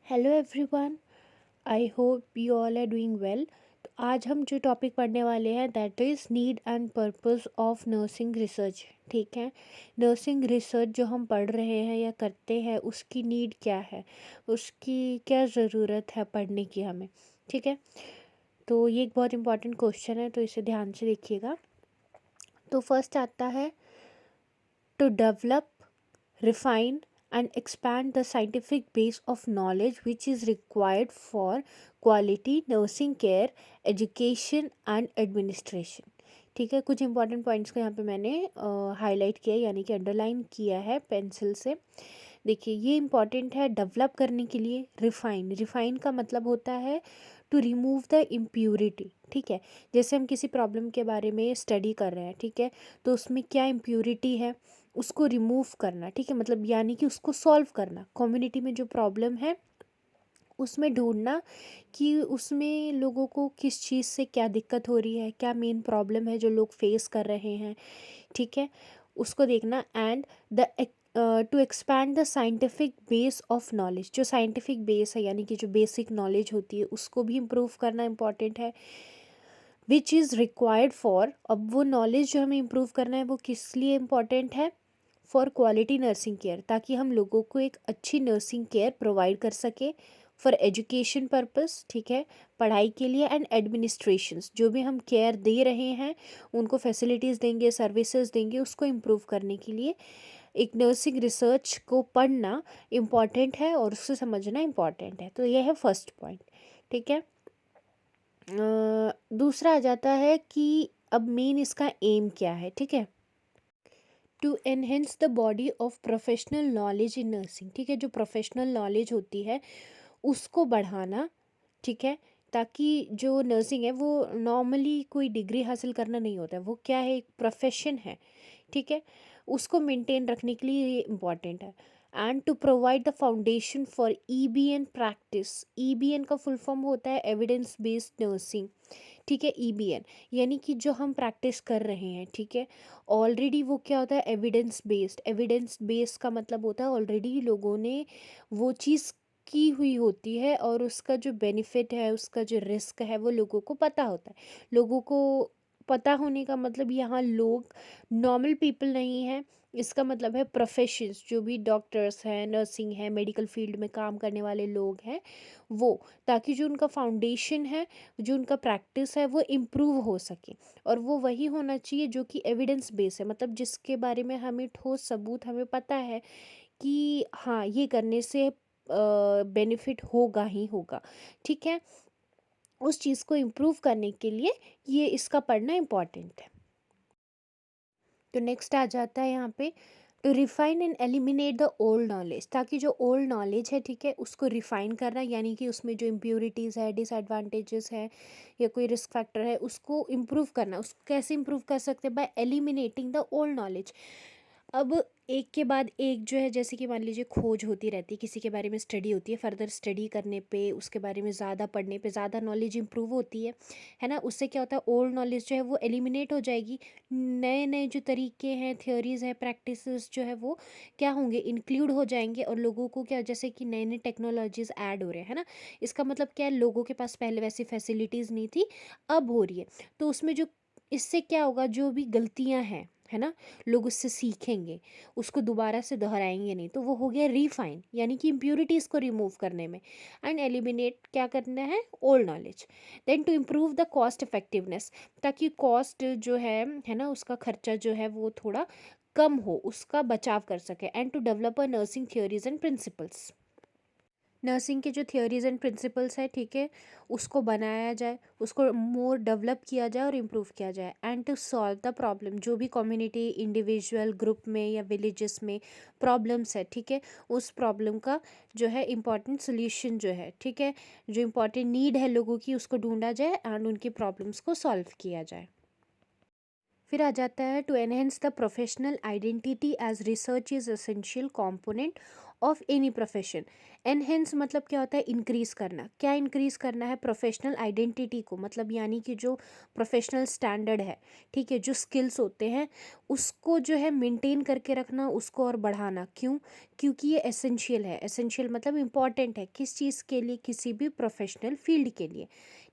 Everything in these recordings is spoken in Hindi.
Hello everyone. I hope you all are doing well. तो आज हम जो टॉपिक पढ़ने वाले हैं that is need and purpose of nursing research. ठीक है, नर्सिंग रिसर्च जो हम पढ़ रहे हैं या करते हैं उसकी नीड क्या है, उसकी क्या ज़रूरत है पढ़ने की हमें। ठीक है, तो ये एक बहुत इंपॉर्टेंट क्वेश्चन है, तो इसे ध्यान से देखिएगा। तो फर्स्ट आता है to develop, refine and expand the scientific base of knowledge which is required for quality nursing care, education and administration। ठीक है, कुछ इंपॉर्टेंट पॉइंट्स को यहाँ पे मैंने हाईलाइट किया यानी कि अंडरलाइन किया है पेंसिल से। देखिए ये इंपॉर्टेंट है डेवलप करने के लिए। रिफाइन, रिफाइन का मतलब होता है टू रिमूव द इम्प्यूरिटी। ठीक है, जैसे हम किसी प्रॉब्लम के बारे में स्टडी कर रहे हैं, ठीक है, तो उसमें क्या इम्प्यूरिटी है उसको रिमूव करना। ठीक है, मतलब यानी कि उसको सॉल्व करना। कम्युनिटी में जो प्रॉब्लम है उसमें ढूंढना कि उसमें लोगों को किस चीज़ से क्या दिक्कत हो रही है, क्या मेन प्रॉब्लम है जो लोग फेस कर रहे हैं। ठीक है, उसको देखना। And the two expand the scientific base of knowledge, जो साइंटिफिक बेस है यानी कि जो बेसिक नॉलेज होती है उसको भी इम्प्रूव करना इम्पॉर्टेंट है। विच इज़ रिक्वायर्ड फॉर, अब वो नॉलेज जो हमें इम्प्रूव करना है वो किस लिए इम्पॉर्टेंट है, फॉर क्वालिटी नर्सिंग केयर, ताकि हम लोगों को एक अच्छी नर्सिंग केयर प्रोवाइड कर सके। फॉर एजुकेशन पर्पस, ठीक है, पढ़ाई के लिए। एंड एडमिनिस्ट्रेशंस, जो भी हम केयर दे रहे हैं उनको फैसिलिटीज़ देंगे, सर्विसेज देंगे, उसको इम्प्रूव करने के लिए एक नर्सिंग रिसर्च को पढ़ना इम्पॉर्टेंट है और उससे समझना इम्पॉर्टेंट है। तो यह है फर्स्ट पॉइंट। ठीक है, दूसरा आ जाता है कि अब मेन इसका एम क्या है। ठीक है, to enhance the body of professional knowledge in nursing. ठीक है, जो प्रोफेशनल नॉलेज होती है उसको बढ़ाना। ठीक है, ताकि जो नर्सिंग है वो नॉर्मली कोई डिग्री हासिल करना नहीं होता है, वो क्या है, एक प्रोफेशन है। ठीक है, उसको मेंटेन रखने के लिए ये इम्पॉर्टेंट है। And to provide the foundation for EBN practice. EBN का फुल फॉर्म होता है एविडेंस बेस्ड नर्सिंग। ठीक है, ईबीएन यानी कि जो हम प्रैक्टिस कर रहे हैं, ठीक है, ऑलरेडी वो क्या होता है, एविडेंस बेस्ड। एविडेंस बेस्ड का मतलब होता है ऑलरेडी लोगों ने वो चीज़ की हुई होती है और उसका जो बेनिफिट है, उसका जो रिस्क है वो लोगों को पता होता है। लोगों को पता होने का मतलब यहाँ लोग नॉर्मल पीपल नहीं है, इसका मतलब है प्रोफेशंस, जो भी डॉक्टर्स हैं, नर्सिंग है, मेडिकल फील्ड में काम करने वाले लोग हैं वो, ताकि जो उनका फाउंडेशन है, जो उनका प्रैक्टिस है वो इम्प्रूव हो सके। और वो वही होना चाहिए जो कि एविडेंस बेस है, मतलब जिसके बारे में हमें ठोस सबूत हमें पता है कि हाँ ये करने से बेनिफिट होगा ही होगा। ठीक है, उस चीज़ को इम्प्रूव करने के लिए ये इसका पढ़ना इम्पॉर्टेंट है। तो नेक्स्ट आ जाता है यहाँ पे to refine and eliminate the old knowledge, ताकि जो ओल्ड नॉलेज है, ठीक है, उसको रिफाइन करना यानी कि उसमें जो इम्प्योरिटीज़ है, डिसएडवांटेजेस है या कोई रिस्क फैक्टर है उसको इम्प्रूव करना। उसको कैसे इम्प्रूव कर सकते हैं, bye eliminating the old knowledge. अब एक के बाद एक जो है, जैसे कि मान लीजिए खोज होती रहती है, किसी के बारे में स्टडी होती है, फर्दर स्टडी करने पे, उसके बारे में ज़्यादा पढ़ने पे ज़्यादा नॉलेज इंप्रूव होती है ना। उससे क्या होता है, ओल्ड नॉलेज जो है वो एलिमिनेट हो जाएगी। नए नए जो तरीके हैं, थ्योरीज है, प्रैक्टिसेस जो है वो क्या होंगे, इंक्लूड हो जाएंगे। और लोगों को क्या, जैसे कि नए नए टेक्नोलॉजीज ऐड हो रहे हैं ना, इसका मतलब क्या है, लोगों के पास पहले वैसी फैसिलिटीज़ नहीं थी, अब हो रही है। तो उसमें जो, इससे क्या होगा, जो भी गलतियां हैं, है ना, लोग उससे सीखेंगे, उसको दोबारा से दोहराएंगे नहीं। तो वो हो गया रिफाइन, यानी कि इम्प्योरिटीज़ को रिमूव करने में। एंड एलिमिनेट क्या करना है, old knowledge. Then to improve the cost effectiveness, ताकि कॉस्ट जो है ना, उसका खर्चा जो है वो थोड़ा कम हो, उसका बचाव कर सके। And to develop a nursing theories and principles, nursing के जो थियोरीज एंड प्रिंसिपल्स है, ठीक है, उसको बनाया जाए, उसको मोर डेवलप किया जाए और इम्प्रूव किया जाए। And to solve the problem, जो भी कम्युनिटी, इंडिविजुअल, ग्रुप में या विलेजेस में प्रॉब्लम्स है, ठीक है, उस प्रॉब्लम का जो है इम्पॉर्टेंट सोल्यूशन जो है, ठीक है, जो इम्पॉर्टेंट नीड है लोगों की उसको ढूंढा जाए एंड उनकी प्रॉब्लम्स को सॉल्व किया जाए। फिर आ जाता है to enhance the professional identity as research is essential component of any profession. Enhance मतलब क्या होता है, इंक्रीज़ करना। क्या इंक्रीज़ करना है, प्रोफेशनल आइडेंटिटी को, मतलब यानी कि जो प्रोफेशनल स्टैंडर्ड है, ठीक है, जो स्किल्स होते हैं उसको जो है मेंटेन करके रखना, उसको और बढ़ाना। क्यों? क्योंकि ये एसेंशियल है। एसेंशियल मतलब इम्पॉर्टेंट है किस चीज़ के लिए, किसी भी प्रोफेशनल फील्ड के लिए,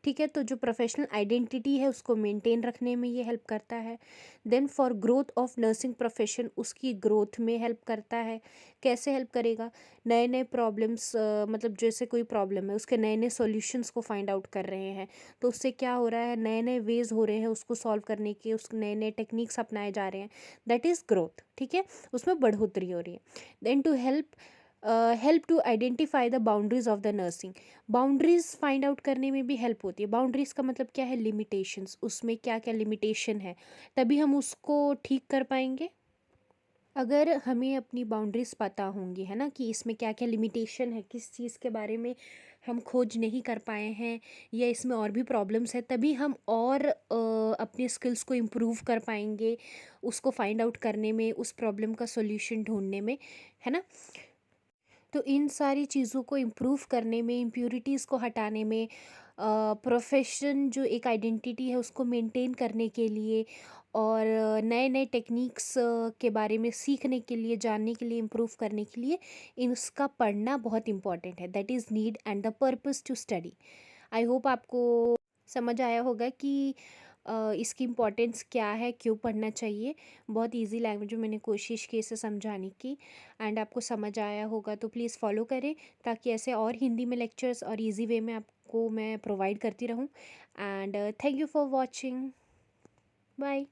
ठीक है। तो जो प्रोफेशनल आइडेंटिटी है उसको मेंटेन रखने में ये हेल्प करता है। Then for growth of nursing profession, उसकी ग्रोथ में हेल्प करता है। कैसे हेल्प करेगा, नए नए प्रॉब्लम्स, मतलब जैसे कोई प्रॉब्लम है उसके नए नए सॉल्यूशंस को फाइंड आउट कर रहे हैं, तो उससे क्या हो रहा है, नए नए वेज हो रहे हैं उसको सॉल्व करने के, उस नए नए टेक्निक्स अपनाए जा रहे हैं, दैट इज़ ग्रोथ, ठीक है, उसमें बढ़ोतरी हो रही है। Then to help to identify the boundaries of the nursing, boundaries find out करने में भी हेल्प होती है। बाउंड्रीज का मतलब क्या है, लिमिटेशंस, उसमें क्या क्या लिमिटेशन है, तभी हम उसको ठीक कर पाएंगे। अगर हमें अपनी बाउंड्रीज पता होंगी, है ना, कि इसमें क्या क्या लिमिटेशन है, किस चीज़ के बारे में हम खोज नहीं कर पाए हैं, या इसमें और भी प्रॉब्लम्स है, तभी हम और अपने स्किल्स को इम्प्रूव कर पाएंगे, उसको फाइंड आउट करने में, उस प्रॉब्लम का सॉल्यूशन ढूंढने में, है ना। तो इन सारी चीज़ों को इम्प्रूव करने में, इम्प्योरिटीज़ को हटाने में, प्रोफेशन जो एक आइडेंटिटी है उसको मेंटेन करने के लिए, और नए नए टेक्निक्स के बारे में सीखने के लिए, जानने के लिए, इम्प्रूव करने के लिए इसका पढ़ना बहुत इम्पॉर्टेंट है। That is need and the purpose to study. I hope आपको समझ आया होगा कि इसकी इम्पोर्टेंस क्या है, क्यों पढ़ना चाहिए। बहुत इजी लैंग्वेज में मैंने कोशिश की इसे समझाने की, एंड आपको समझ आया होगा तो प्लीज़ फॉलो करें, ताकि ऐसे और हिंदी में लेक्चर्स और इजी वे में आपको मैं प्रोवाइड करती रहूँ। And thank you for watching. Bye.